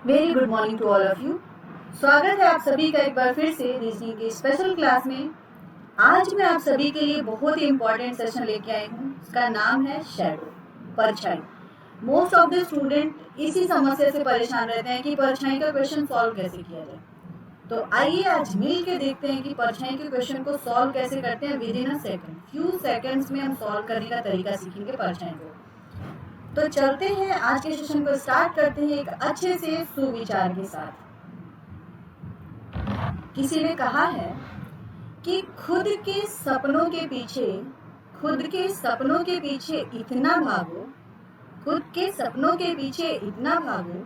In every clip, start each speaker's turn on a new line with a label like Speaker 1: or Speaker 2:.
Speaker 1: Very good morning to all of you. स्वागत है आप सभी का एक बार फिर से रीजनिंग की स्पेशल क्लास में। आज मैं आप सभी के लिए बहुत ही इंपॉर्टेंट सेशन लेके आई हूँ। इसका नाम है शैडो, परछाई। मोस्ट ऑफ द स्टूडेंट इसी समस्या से परेशान रहते हैं कि परछाई का क्वेश्चन सॉल्व कैसे किया जाए। तो आइए आज मिल के देखते हैं कि परछाई के क्वेश्चन को सॉल्व कैसे करते हैं with in a second. Few seconds में हम सॉल्व करने का तरीका सीखेंगे परछाई को। तो चलते हैं, आज के सेशन को स्टार्ट करते हैं एक अच्छे से सुविचार के साथ। किसी ने कहा है कि खुद के सपनों के पीछे इतना भागो, खुद के सपनों के पीछे इतना भागो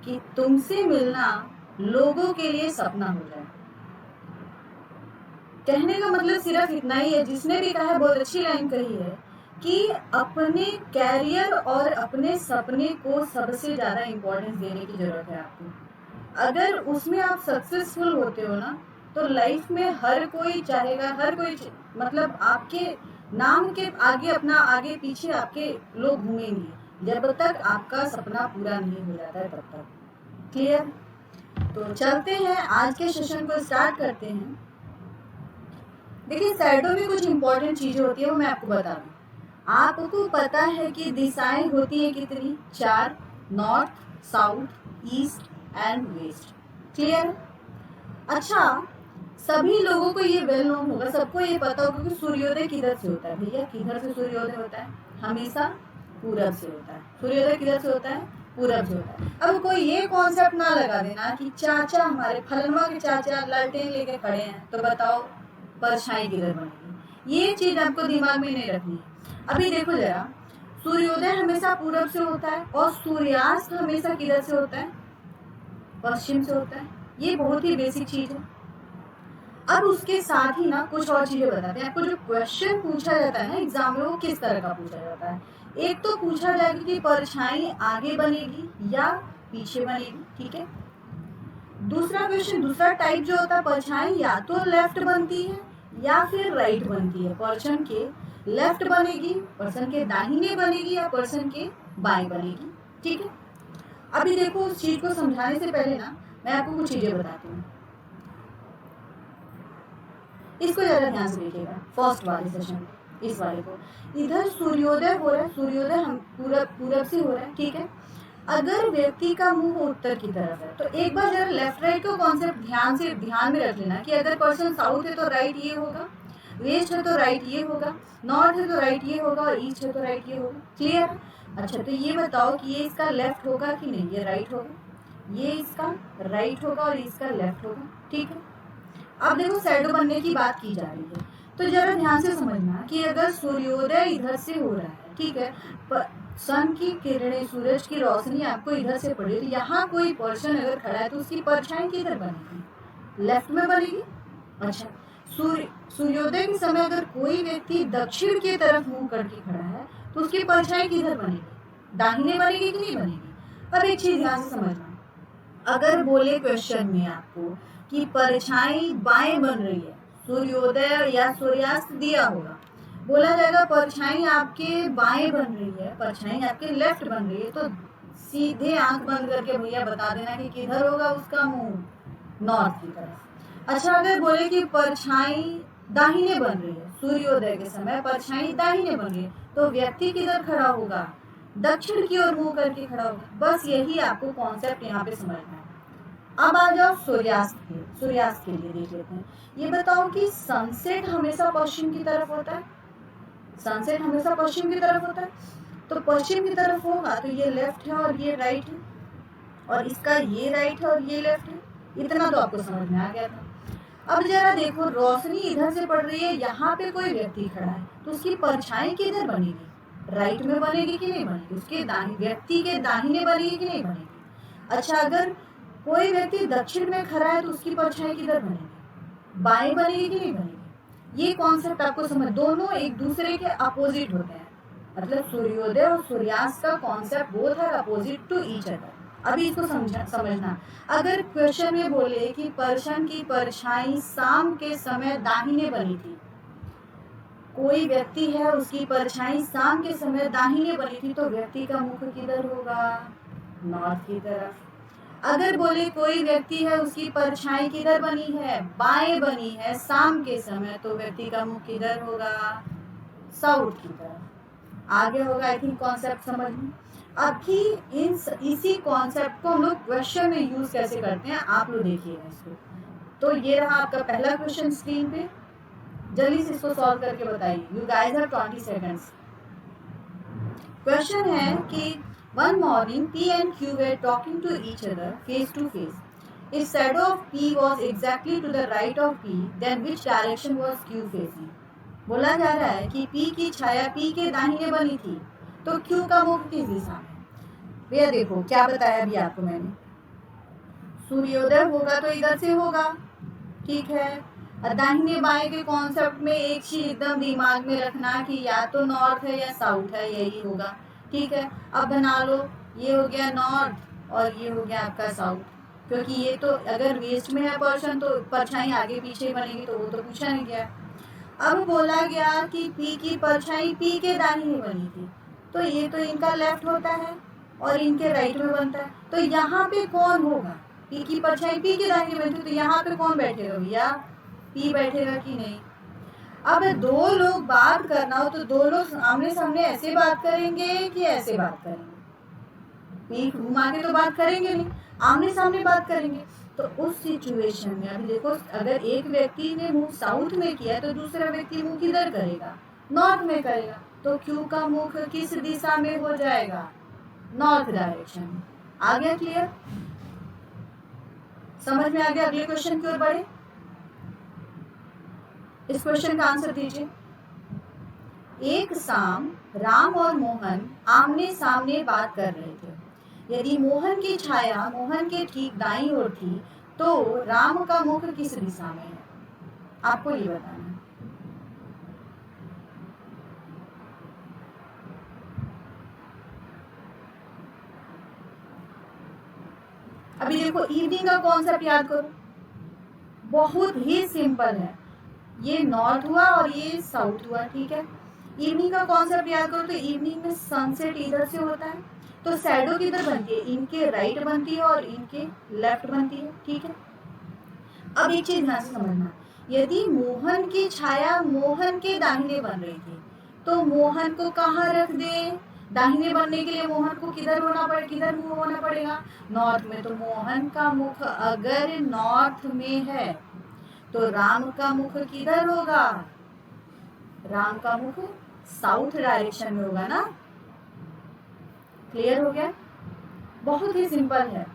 Speaker 1: कि तुमसे मिलना लोगों के लिए सपना हो जाए। कहने का मतलब सिर्फ इतना ही है। जिसने भी कहा है बहुत अच्छी लाइन कही है कि अपने कैरियर और अपने सपने को सबसे ज्यादा इंपॉर्टेंस देने की जरूरत है आपको। अगर उसमें आप सक्सेसफुल होते हो ना, तो लाइफ में हर कोई चाहेगा, हर कोई मतलब आपके नाम के आगे, अपना आगे पीछे आपके लोग घूमेंगे जब तक आपका सपना पूरा नहीं हो जाता है तब तक। क्लियर? तो चलते हैं, आज के सेशन को स्टार्ट करते हैं। देखिए, शैडो में कुछ इंपॉर्टेंट चीजें होती है, वो मैं आपको बता दूं। आपको पता है कि दिशाएं होती है कितनी? 4, north, south, east and west. Clear? अच्छा, सभी लोगों को ये वेल नोन होगा, सबको ये पता होगा कि सूर्योदय किधर से होता है। भैया, किधर से सूर्योदय होता है? हमेशा पूरब से होता है। सूर्योदय किधर से होता है? पूरब से होता है। अब कोई ये कॉन्सेप्ट ना लगा देना कि चाचा, हमारे फलनवा के चाचा लालटेन लेके खड़े हैं, तो बताओ परछाई किधर बनेगी। ये चीज आपको दिमाग में नहीं रखनी है। अभी देखो जरा, सूर्योदय हमेशा पूरब से होता है और सूर्यास्त हमेशा किधर से होता है? पश्चिम से होता है। ये बहुत ही बेसिक चीज है। अब उसके साथ ही ना कुछ और चीजें बताते हैं आपको। जो क्वेश्चन पूछा जाता है ना एग्जाम में, वो किस तरह का पूछा जाता है। एक तो पूछा जाएगा कि परछाई आगे बनेगी या पीछे बनेगी, ठीक है। दूसरा क्वेश्चन, दूसरा टाइप जो होता है, परछाई या तो लेफ्ट बनती है या फिर राइट बनती है। पर्सन के लेफ्ट बनेगी, पर्सन के दाहिने बनेगी या पर्सन के बाएं बनेगी, ठीक है। अभी देखो, उस चीज को समझाने से पहले ना मैं आपको कुछ चीजें बताती हूँ। इसको जरा ध्यान से देखिएगा। फर्स्ट वाले सेशन, इस वाले को, इधर सूर्योदय हो रहा है, सूर्योदय हम पूरब से हो रहा है, ठीक है। अगर व्यक्ति का मुंह उत्तर की तरफ है, तो एक बार जरा लेफ्ट राइट को कॉन्सेप्ट ध्यान में रख लेना कि अगर पर्सन साउथ है तो राइट ये होगा, वेस्ट है तो राइट ये होगा, नॉर्थ है तो राइट ये होगा और ईस्ट है तो राइट ये होगा। क्लियर? अच्छा, तो ये बताओ कि ये इसका लेफ्ट होगा कि नहीं? ये राइट होगा, ये इसका राइट होगा और इसका लेफ्ट होगा, ठीक है। अब देखो, शैडो बनने की बात की जा रही है, तो जरा ध्यान से समझना कि अगर सूर्योदय इधर से हो रहा है, ठीक है, सन की किरणें, सूरज की रोशनी आपको इधर से पड़े, तो यहाँ कोई पर्सन अगर खड़ा है तो उसकी परछाई किधर बनेगी? लेफ्ट में बनेगी। अच्छा, सूर्योदय के समय अगर कोई व्यक्ति दक्षिण की तरफ मुंह करके खड़ा है तो उसकी परछाई किधर बनेगी? दाहिने बनेगी कि नहीं बनेगी? अब एक चीज ध्यान से समझना, अगर बोले क्वेश्चन में आपको कि परछाई बाएं बन रही है, सूर्योदय या सूर्यास्त दिया होगा, बोला जाएगा परछाई आपके बाएं बन रही है, परछाई आपके लेफ्ट बन रही है, तो सीधे आंख बंद करके भैया बता देना कि किधर होगा उसका मुंह? नॉर्थ की तरफ। अच्छा, अगर बोले कि परछाई दाहिने बन रही है, सूर्योदय के समय परछाई दाहिने बन रही है, तो व्यक्ति किधर खड़ा होगा? दक्षिण की ओर मुंह करके खड़ा होगा। बस यही आपको कॉन्सेप्ट यहाँ पे समझना है। अब आ जाओ सूर्यास्त के लिए देख लेते हैं। ये बताओ कि सनसेट हमेशा पश्चिम की तरफ होता है? सनसेट हमेशा पश्चिम की तरफ होता है, तो पश्चिम की तरफ होगा तो ये लेफ्ट है और ये राइट है, और इसका ये राइट है और ये लेफ्ट है। इतना तो आपको समझ में आ गया था। अब जरा देखो, रोशनी इधर से पड़ रही है, यहाँ पे कोई व्यक्ति खड़ा है, तो उसकी परछाई किधर बनेगी? राइट में बनेगी कि नहीं बनेगी? उसके व्यक्ति के दाहिने बनेगी कि नहीं बनेगी? अच्छा, अगर कोई व्यक्ति दक्षिण में खड़ा है तो उसकी परछाई किधर बनेगी? बाएं बनेगी कि नहीं बनेगी? ये कॉन्सेप्ट आपको समझ, दोनों एक दूसरे के अपोजिट होते हैं, मतलब सूर्योदय और सूर्यास्त का concept both are opposite to each other. अभी इसको समझना। अगर क्वेश्चन में बोले कि पर्सन की परछाई शाम के समय दाहिने बनी थी, कोई व्यक्ति है उसकी परछाई शाम के समय दाहिने बनी थी, तो व्यक्ति का मुख किधर होगा? नॉर्थ की तरफ। अगर बोले कोई व्यक्ति है उसकी परछाई किधर बनी है, बाएं बनी है शाम के समय, तो व्यक्ति का मुख किधर होगा, साउथ की तरफ। आगे होगा आई थिंक कॉन्सेप्ट समझ में। अभी इसी कॉन्सेप्ट को हम लोग क्वेश्चन में यूज कैसे करते हैं आप लोग देखिएगा इसको। तो ये रहा आपका पहला क्वेश्चन स्क्रीन पे, जल्दी से इसको सॉल्व करके बताइए। You guys have 20 seconds. Question है कि one morning P and Q were talking to each other face to face. If shadow of P was exactly to the right of P, then which direction was Q facing? बोला जा रहा है कि P की छाया P के दाहिने बनी थी, तो Q का मुख किस दिशा में? भैया देखो क्या बताया अभी आपको मैंने, सूर्योदय होगा तो इधर से होगा, ठीक है। दाहिने बाएं के कॉन्सेप्ट में एक चीज एकदम दिमाग में रखना कि या तो नॉर्थ है या साउथ है, यही होगा, ठीक है। अब बना लो, ये हो गया नॉर्थ और ये हो गया आपका साउथ, क्योंकि ये तो अगर वेस्ट में है पर्सन तो परछाई आगे पीछे बनेगी, तो वो तो पूछा नहीं गया। अब बोला गया कि पी की परछाई पी के दाहिने बनी थी, तो ये तो इनका लेफ्ट होता है और इनके राइट में बनता है, तो यहाँ पे कौन होगा, पी की परछाई पी के दाहिने बनी थी, तो यहाँ पे कौन बैठेगा भैया, पी बैठेगा कि नहीं। अब दो लोग बात करना हो तो दो लोग आमने सामने ऐसे बात करेंगे कि ऐसे बात करेंगे, पीठ घुमा के तो बात करेंगे नहीं, आमने सामने बात करेंगे। तो उस सिचुएशन में अभी देखो, अगर एक व्यक्ति ने मुंह साउथ में किया तो दूसरा व्यक्ति मुंह किधर करेगा, नॉर्थ में करेगा, तो क्यू का मुख किस दिशा में हो जाएगा, नॉर्थ डायरेक्शन में। आ गया क्लियर, समझ में आ गया। अगले क्वेश्चन की ओर बढ़े, इस क्वेश्चन का आंसर दीजिए। एक शाम राम और मोहन आमने सामने बात कर रहे थे। यदि मोहन की छाया मोहन के ठीक दाईं ओर थी, तो राम का मुख किस दिशा में है, आपको ये बताना है। अभी देखो इवनिंग का कॉन्सेप्ट याद करो, बहुत ही सिंपल है, ये नॉर्थ हुआ और ये साउथ हुआ, ठीक है। इवनिंग का कॉन्सेप्ट याद करो, तो इवनिंग में सनसेट इधर से होता है, तो शैडो किधर बनती है, इनके राइट बनती है और इनके लेफ्ट बनती है, ठीक है। अब एक चीज ध्यान से समझना, यदि मोहन की छाया मोहन के दाहिने बन रही थी, तो मोहन को कहाँ रख दे, दाहिने बनने के लिए मोहन को किधर होना पड़ेगा, किधर मुंह होना पड़ेगा, नॉर्थ में। तो मोहन का मुख अगर नॉर्थ में है तो राम का मुख किधर होगा, राम का मुख साउथ डायरेक्शन में होगा ना। क्लियर हो गया, बहुत ही सिंपल है।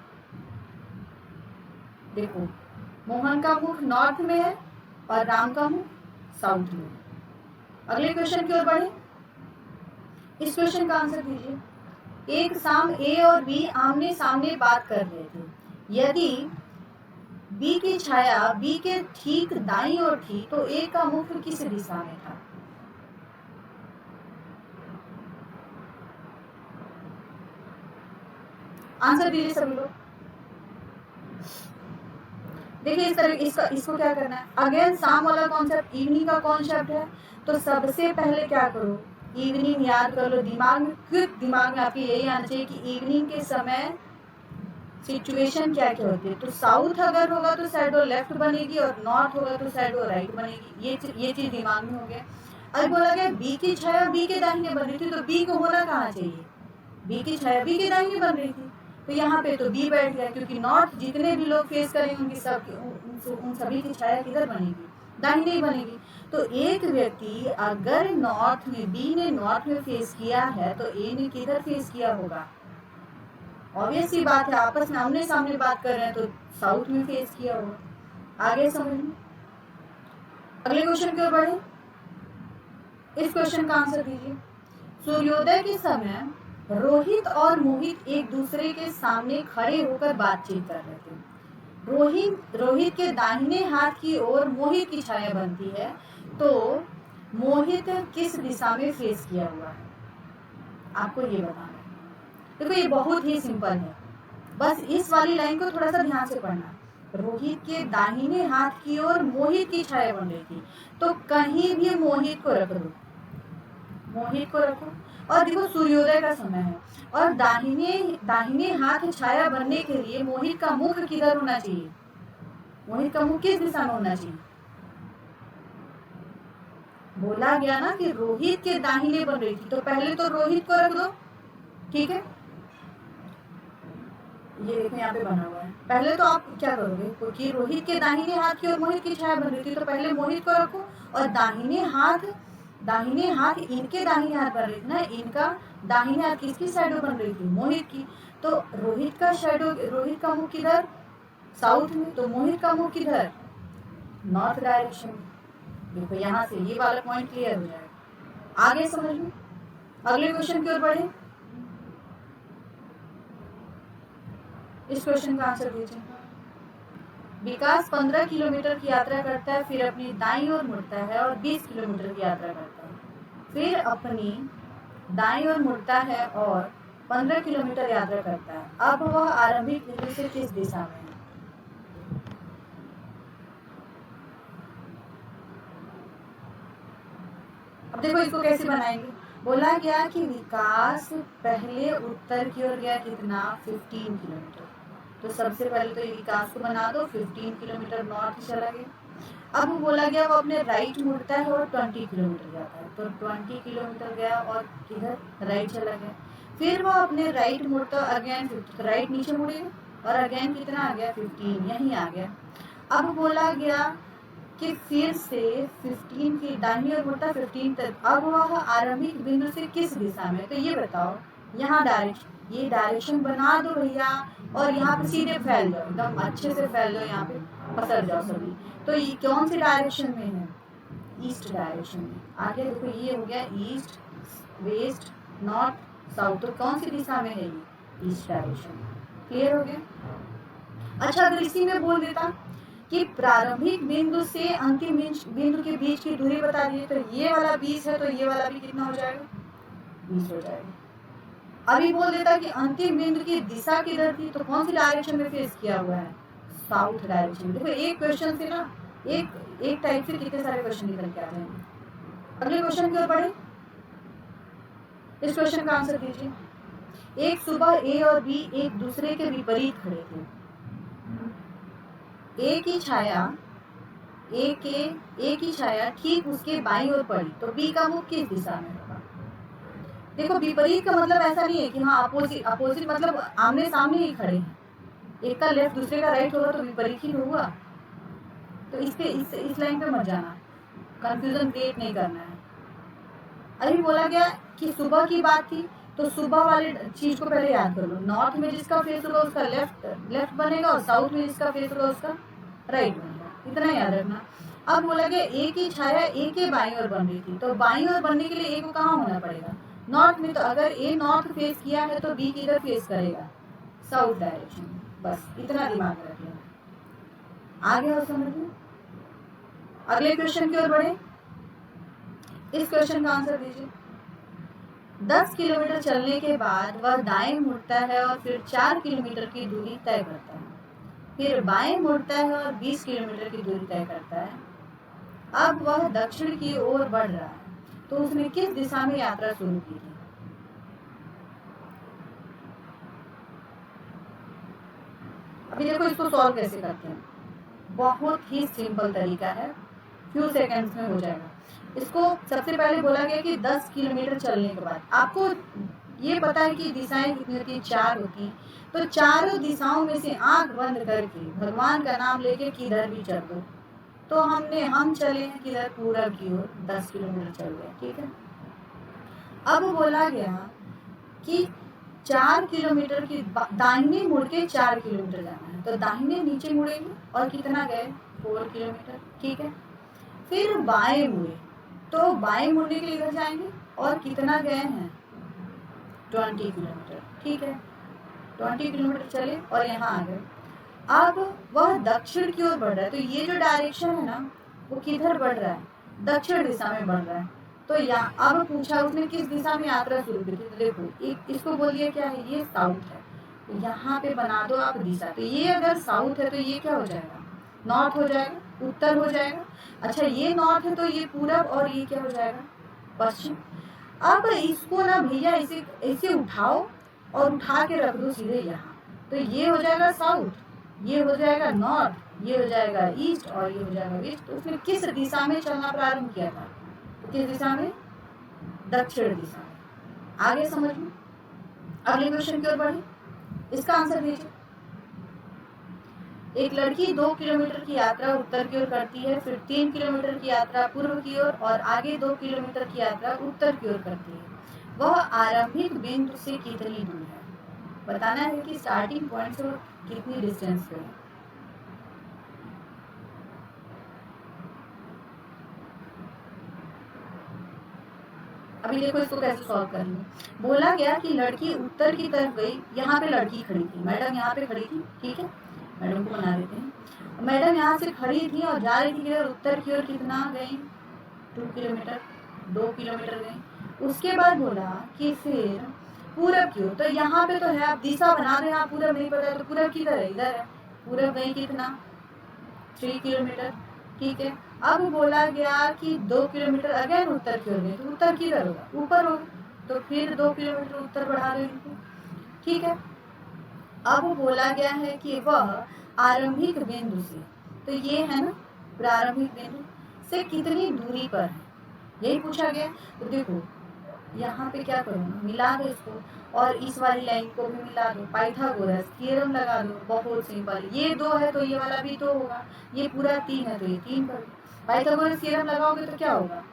Speaker 1: देखो मोहन का मुख नॉर्थ में है और राम का मुख साउथ में है। अगले क्वेश्चन की ओर बढ़े, इस क्वेश्चन का आंसर दीजिए। एक शाम ए और बी आमने सामने बात कर रहे थे। यदि बी की छाया बी के ठीक दाईं ओर थी, तो ए का मुख किस दिशा में था, आंसर दीजिए सभी लोग। देखिए इस तरह इसको क्या करना है, अगेन शाम वाला कॉन्सेप्ट इवनिंग का कॉन्सेप्ट है, तो सबसे पहले क्या करो, इवनिंग याद कर लो, दिमाग में क्विक, दिमाग में आपके यही आना चाहिए कि इवनिंग के समय सिचुएशन क्या क्या होती है। तो साउथ अगर होगा तो शैडो लेफ्ट बनेगी और नॉर्थ होगा तो शैडो राइट बनेगी, ये चीज दिमाग में हो गया। अब बोला गया बी की छाया बी के दाहिने बन रही थी, तो बी को होना कहाँ चाहिए, बी की छाया बी के दाहिने बन रही थी, तो यहाँ पे तो बी बैठ गया, क्योंकि नॉर्थ जितने भी लोग फेस करेंगे उनकी उन सभी की छाया किधर बनेगी, दाहिने ही बनेगी। तो एक व्यक्ति अगर नॉर्थ में, बी ने नॉर्थ में फेस किया है, तो ए ने किधर फेस किया होगा, ऑब्वियस सी बात है, आपस में आमने सामने बात कर रहे हैं तो साउथ में फेस किया होगा। आगे समझ में, अगले क्वेश्चन की ओर बढ़े, इस क्वेश्चन का आंसर दीजिए। सूर्योदय के समय रोहित और मोहित एक दूसरे के सामने खड़े होकर बातचीत कर रहे थे। रोहित के दाहिने हाथ की ओर मोहित की छाया बनती है, तो मोहित किस दिशा में फेस किया हुआ है, आपको ये बताना है। देखो ये बहुत ही सिंपल है, बस इस वाली लाइन को थोड़ा सा ध्यान से पढ़ना। रोहित के दाहिने हाथ की ओर मोहित की छाया बन रही थी, तो कहीं भी मोहित को रख दो, मोहित को रखो, और देखो सूर्योदय का समय है, और दाहिने दाहिने हाथ छाया बनने के लिए मोहित का मुख किधर होना चाहिए? मोहित का मुख किस दिशा में होना चाहिए? बोला गया ना कि रोहित के दाहिने बन रही थी, तो पहले तो रोहित को रख दो, ठीक है। ये देखो यहाँ पे बना हुआ है। पहले तो आप क्या करोगे, क्योंकि रोहित के दाहिने हाथ की और मोहित की छाया बन रही थी, तो पहले मोहित को रखो, और दाहिने हाथ इनके दाहिने हाथ बन रही थी ना, इनका दाहिने हाथ किसकी शैडो बन रही थी? मोहित की। तो रोहित का मुख किधर? साउथ में। तो मोहित का मुख किधर? नॉर्थ डायरेक्शन में। देखो यहाँ से ये वाला पॉइंट क्लियर हो जाएगा। आगे समझ में? अगले क्वेश्चन की ओर बढ़े। इस क्वेश्चन का आंसर दीजिए। विकास 15 किलोमीटर की यात्रा करता है, फिर अपनी दाईं ओर मुड़ता है और 20 किलोमीटर की यात्रा करता है। फिर अपनी दाईं ओर मुड़ता है और 15 किलोमीटर यात्रा करता है। अब वह आरंभिक बिंदु से किस दिशा में है? अब देखो इसको कैसे बनाएंगे। बोला गया कि विकास पहले उत्तर की ओर गया, कितना? 15 किलोमीटर। तो सबसे पहले तो ये विकास को बना दो, 15 किलोमीटर नॉर्थ चला गया। अब बोला गया वो अपने राइट मुड़ता है और 20 किलोमीटर जाता है, तो 20 किलोमीटर गया और किधर? राइट चला गया। फिर वो अपने राइट मुड़ता, अगेन राइट नीचे मुड़ेगा और अगेन कितना आ गया? 15, यहीं आ गया। अब बोला गया कि फिर से 15 की दाहिनी ओर मुड़ता 15 तक। अब वह आरंभिक बिंदु से किस दिशा में? तो ये बताओ, यहाँ डायरेक्शन, ये डायरेक्शन बना दो भैया, और यहाँ पे सीधे फैल जाओ, एकदम अच्छे से फैल जाओ, यहाँ पे पसर जाओ सभी। तो ये कौन सी डायरेक्शन में है? ईस्ट डायरेक्शन में। आगे देखो ये हो गया ईस्ट, वेस्ट, नॉर्थ, साउथ। तो कौन सी दिशा में है ये? ईस्ट डायरेक्शन में। क्लियर हो गया। अच्छा, अगर इसी में बोल देता कि प्रारंभिक बिंदु से अंतिम बिंदु के बीच की दूरी बता दिए, तो ये वाला 20 है, तो ये वाला भी कितना हो जाएगा? 20 हो जाएगा। अभी बोल देता कि अंतिम बिंदु की दिशा किधर थी, तो कौन सी डायरेक्शन में फेस किया हुआ है? South direction. देखो एक क्वेश्चन से ना, एक टाइप से कितने सारे क्वेश्चन निकल के आ जाएंगे। अगले क्वेश्चन की ओर बढ़े। इस क्वेश्चन का आंसर दीजिए। एक सुबह ए और बी एक दूसरे के विपरीत खड़े थे। ए की छाया ठीक उसके बाईं ओर पड़ी, तो बी का मुख किस दिशा में होगा? देखो विपरीत का मतलब ऐसा नहीं है कि हाँ अपोजिट मतलब आमने सामने ही खड़े हैं। एक का लेफ्ट दूसरे का राइट होगा तो विपरीत ही हुआ। तो इस लाइन पे मत जाना, कंफ्यूजन क्रिएट नहीं करना है। अभी बोला गया कि सुबह की बात थी, तो सुबह वाले चीज को पहले याद कर लो। नॉर्थ में जिसका फेस होगा उसका लेफ्ट बनेगा, और साउथ में जिसका फेस होगा उसका राइट बनेगा, इतना याद रखना। अब बोला गया ए की छाया ए के बाईं ओर बन रही थी, तो बाईं ओर बनने के लिए ए को कहाँ होना पड़ेगा? नॉर्थ में। तो अगर ए नॉर्थ फेस किया है तो बी किधर फेस करेगा? साउथ डायरेक्शन में। बस इतना दिमाग में रख लेना। आगे और समझ लो। अगले क्वेश्चन की ओर बढ़े। इस क्वेश्चन का आंसर दीजिए। 10 किलोमीटर चलने के बाद वह दाएं मुड़ता है और फिर 4 किलोमीटर की दूरी तय करता है। फिर बाएं मुड़ता है और 20 किलोमीटर की दूरी तय करता है। अब वह दक्षिण की ओर बढ़ रहा है, तो उसने किस दिशा में यात्रा शुरू की थी? अभी देखो इसको सॉल्व कैसे करते हैं। बहुत ही सिंपल तरीका है, फ्यू सेकंड्स में हो जाएगा। इसको सबसे पहले बोला गया कि 10 किलोमीटर चलने के बाद आपको ये पता है कि दिशाएं कितनी होती हैं? 4 होती हैं। तो चारों दिशाओं में से आंख बंद करके भगवान का नाम लेके किधर भी चल दो। तो हम चले हैं किधर? पूरब की ओर 10 किलोमीटर चल गए, ठीक है। अब बोला गया कि 4 किलोमीटर की दाहिने मुड़ के 4 किलोमीटर जाना है, तो दाहिने नीचे मुड़ेंगे और कितना गए? 4 किलोमीटर, ठीक है। फिर बाएं मुड़े, तो बाएं मुड़ने के लिए इधर जाएंगे और कितना गए हैं? 20 किलोमीटर, ठीक है। 20 किलोमीटर चले और यहाँ आ गए। अब वह दक्षिण की ओर बढ़ रहा है, तो ये जो डायरेक्शन है ना वो किधर बढ़ रहा है? दक्षिण दिशा में बढ़ रहा है। तो यहाँ अब पूछा उसने किस दिशा में यात्रा शुरू की थी, तो देखो इसको बोलिए क्या है? ये साउथ है, तो यहाँ पे बना दो आप दिशा। तो ये अगर साउथ है तो ये क्या हो जाएगा? नॉर्थ हो जाएगा, उत्तर हो जाएगा। अच्छा ये नॉर्थ है तो ये पूरब, और ये क्या हो जाएगा? पश्चिम। अब इसको ना भैया इसे ऐसे उठाओ और उठा के रख दो सीधे यहाँ, तो ये हो जाएगा साउथ, ये हो जाएगा नॉर्थ, ये हो जाएगा ईस्ट और ये हो जाएगा वेस्ट। तो उसने किस दिशा में चलना प्रारंभ किया था? तो किस दिशा में? दक्षिण दिशा में। आगे समझ में? अगले क्वेश्चन की ओर बढ़े, इसका आंसर दीजिए। एक लड़की 2 किलोमीटर की यात्रा उत्तर की ओर करती है, फिर 3 किलोमीटर की यात्रा पूर्व की ओर और आगे 2 किलोमीटर की यात्रा उत्तर की ओर करती है। वह आरंभिक बिंदु से कितनी दूर है? बताना है कि स्टार्टिंग पॉइंट से कितनी डिस्टेंस पे है। अभी देखो इसको कैसे सॉल्व करेंगे। बोला गया कि लड़की उत्तर की तरफ गई, यहाँ पे लड़की खड़ी थी, मैडम यहाँ पे खड़ी थी, ठीक है, मैडम को बना देते हैं। मैडम यहाँ से खड़ी थी और जा रही थी उत्तर की ओर, कितना गई? 2 किलोमीटर, 2 किलोमीटर गई। उसके बाद बोला कि फिर पूरब की ओर, तो यहाँ पे तो है, आप दिशा बना रहे हैं, आप पूरब नहीं पता तो पूरब किधर है? इधर है। पूरब गई कितना? 3 किलोमीटर, ठीक है। अब बोला गया कि 2 किलोमीटर अगेन उत्तर की ओर गई, तो उत्तर किधर होगा? ऊपर होगा, तो फिर 2 किलोमीटर उत्तर बढ़ा रहे हैं, ठीक है। अब बोला गया है कि वह आरंभिक बिंदु से, तो ये है ना प्रारंभिक बिंदु से कितनी दूरी पर है, यही पूछा गया। तो देखो यहाँ पे क्या करो, मिला दो इसको और इस वाली लाइन को भी मिला दो, पाइथागोरस थ्योरम लगा दो, बहुत सिंपल। ये 2 है तो ये वाला भी 2 होगा, ये पूरा 3 है तो ये 3 कर दो। पाइथागोरस थ्योरम लगाओगे तो क्या होगा?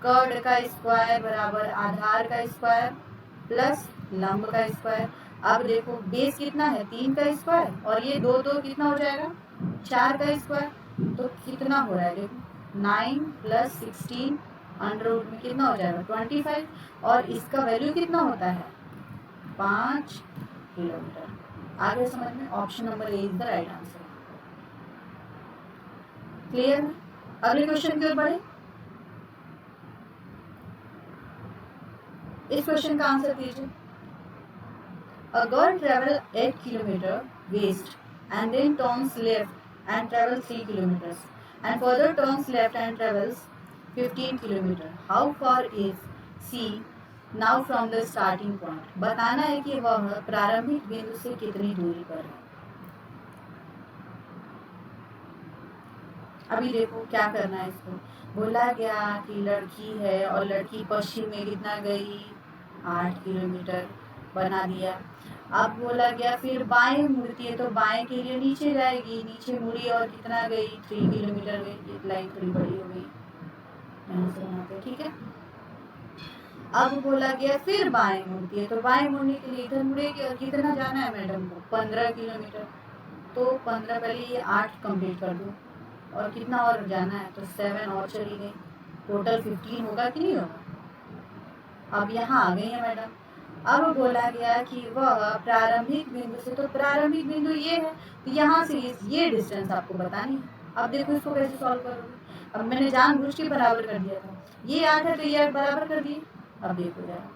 Speaker 1: कर्ड का स्क्वायर बराबर आधार का स्क्वायर प्लस लंब का स्क्वायर। अब देखो बेस कितना है? 3 का स्क्वायर और ये 2 2 कितना हो जाएगा? 4 का स्क्वायर, तो कितना हो रहा है? देखो 9 + 16 अंडर रूट में कितना हो जाएगा? 25, और इसका वैल्यू कितना होता है? 5 किलोमीटर। आगे समझ में? Option number A is the right answer. Clear? अगले क्वेश्चन की ओर बढ़े। इस क्वेश्चन का आंसर दीजिए। A girl travels 8 kilometers west and then turns left and travels 3 kilometers and further turns left and travels 15 kilometers. How far is she now from the starting point? बताना है कि वह प्रारंभिक बिंदु से कितनी दूरी पर है। अभी देखो क्या करना है इसको। बोला गया कि लड़की है और लड़की पश्चिम में कितना गई? 8 किलोमीटर, बना दिया। अब बोला गया फिर बाएं मुड़ती है, तो बाएं के लिए नीचे जाएगी, नीचे मुड़ी और कितना गई? 3 किलोमीटर गई। एक लाइन थोड़ी बड़ी हो गई, यहाँ से वहाँ पे, ठीक है। अब बोला गया फिर बाएं मुड़ती है, तो बाएं मुड़ने के लिए इधर मुड़ेगी और कितना जाना है मैडम को? 15 किलोमीटर। तो 15 पहले ये 8 कंप्लीट कर दो और कितना और जाना है? तो 7 और चली गई, टोटल 15 होगा कि नहीं होगा? अब यहाँ आ गई है मैडम। अब बोला गया कि वह प्रारंभिक बिंदु से, तो प्रारंभिक बिंदु ये है, तो यहाँ से ये डिस्टेंस आपको बतानी है। अब देखो इसको कैसे सॉल्व करोगे। अब मैंने जानबूझ के बराबर कर दिया था, ये 8 है तो ये 8 बराबर कर दिए। अब देखो जरा,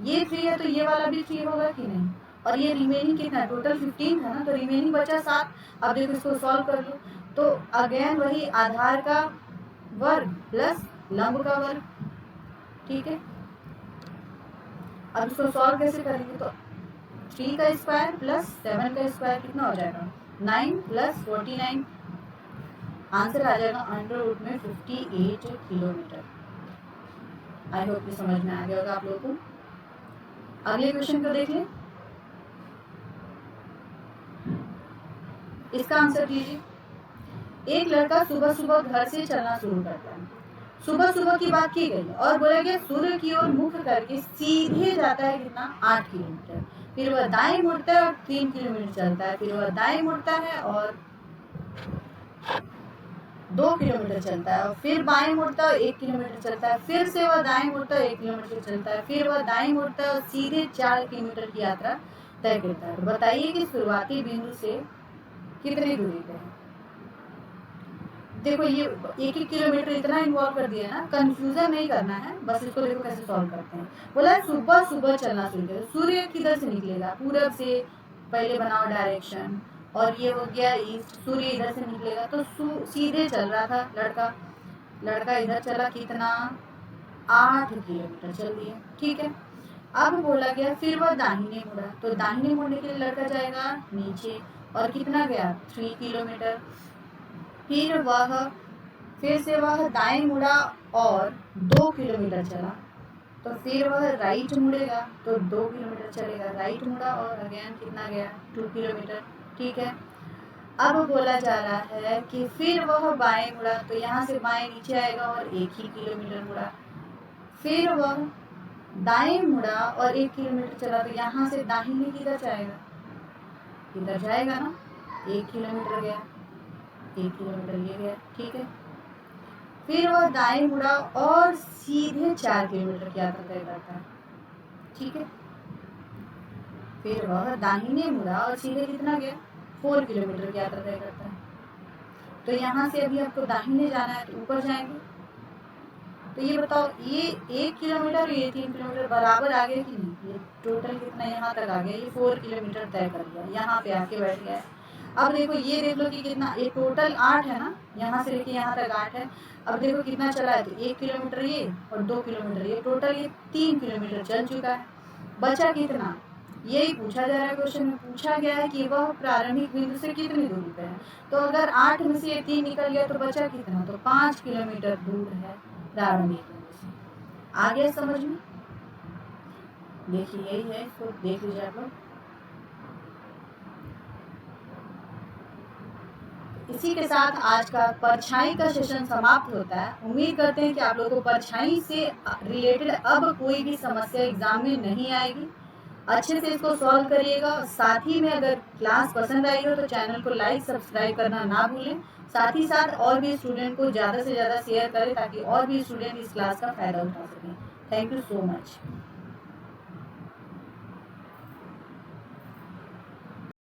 Speaker 1: ये 3 है तो ये वाला भी 3 होगा कि नहीं? और ये रिमेनिंग कितना? टोटल 15 था ना, तो रिमेनिंग बचा 7। अब देखो इसको सॉल्व कर लो, तो अगेन वही आधार का वर्ग प्लस लंब का वर्ग, ठीक है। अब इसको सॉल्व कैसे करेंगे? तो 3 का स्क्वायर प्लस 7 का स्क्वायर कितना हो जाएगा? 9 + 49, आंसर आ जाएगा अंडर रूट में 58 किलोमीटर। आई होप कि समझ में आ गया होगा आप लोगों को। अगले क्वेश्चन को देख लें, इसका आंसर दीजिए। एक लड़का सुबह सुबह घर से चलना शुरू करता है। सुबह सुबह की बात की गई और बोला गया सूर्य की ओर मुख करके सीधे जाता है कितना? 8 किलोमीटर। फिर वह दाएं मुड़ता है और 3 किलोमीटर चलता है, फिर वह दाएं मुड़ता है और 2 किलोमीटर चलता है, और फिर बाएं मुड़ता है और 1 किलोमीटर चलता है, फिर से वह दाएं मुड़ता है 1 किलोमीटर चलता है, फिर वह दाएं मुड़ता है और सीधे 4 किलोमीटर की यात्रा तय करता है। तो बताइए कि शुरुआती बिंदु से कितनी दूरी पर है। देखो ये 1-1 किलोमीटर इतना इन्वॉल्व कर दिया ना, कंफ्यूजन नहीं करना है, बस इसको देखो कैसे सॉल्व करते हैं। बोला सुबह सुबह चलना शुरू करो, सूर्य किधर से निकलेगा? पूरब से, पहले बनाओ डायरेक्शन, और ये हो गया ईस्ट, सूर्य इधर से निकलेगा, तो सीधे चल रहा था लड़का इधर चला कितना? 8 किलोमीटर चल दिए, ठीक है। अब बोला गया फिर वह दाहिने मुड़ा, तो दाहिने मुड़ने के लिए लड़का जाएगा नीचे, और कितना गया 3 किलोमीटर। फिर से वह दाएं मुड़ा और 2 किलोमीटर चला, तो फिर वह राइट मुड़ेगा तो 2 किलोमीटर चलेगा, राइट मुड़ा और अगेन कितना गया 2 किलोमीटर, ठीक है। अब बोला जा रहा है कि फिर वह बाएं मुड़ा, तो यहाँ से बाएं नीचे आएगा और 1 ही किलोमीटर मुड़ा। फिर वह दाएं मुड़ा और 1 किलोमीटर चला, तो यहाँ से दाहिने किधर जाएगा, इधर जाएगा ना, 1 किलोमीटर गया, 1 किलोमीटर ये गया, ठीक है। फिर वह दाएं मुड़ा और सीधे 4 किलोमीटर की यात्रा तय करता है, ठीक है। फिर वह दाहिने मुड़ा और सीधे कितना गया 4 किलोमीटर की यात्रा तय करता है। तो यहाँ से अभी आपको दाहिने जाना है, तो ऊपर जाएंगे। तो ये बताओ, ये 1 किलोमीटर और ये 3 किलोमीटर बराबर आ गया कि नहीं, ये टोटल कितना यहाँ तक आ गया, ये 4 किलोमीटर तय कर दिया, यहाँ पे आके बैठ गया है। अब देखो ये देख लो कि कितना, ये टोटल 8 है ना, यहाँ से लेके यहाँ तक 8 है। अब देखो कितना चला है, तो 1 किलोमीटर ये और 2 किलोमीटर ये, टोटल ये 3 किलोमीटर चल चुका है। बचा कितना, यही पूछा जा रहा है क्वेश्चन में। पूछा गया है कि वह प्रारंभिक बिंदु से कितनी दूरी पे है, तो अगर 8 में से ये 3 निकल गया तो बचा कितना, तो 5 किलोमीटर दूर है प्रारंभिक बिंदु से। आ गया समझ में, देखिए यही है, इसको देख लीजिए आप लोग। इसी के साथ आज का परछाई का सेशन समाप्त होता है। उम्मीद करते हैं कि आप लोगों को परछाई से रिलेटेड अब कोई भी समस्या एग्जाम में नहीं आएगी। अच्छे से इसको सॉल्व करिएगा। साथ ही में अगर क्लास पसंद आई हो तो चैनल को लाइक सब्सक्राइब करना ना भूलें। साथ ही साथ और भी स्टूडेंट को ज़्यादा से ज़्यादा शेयर करें ताकि और भी स्टूडेंट इस क्लास का फ़ायदा उठा सकें। Thank you so much.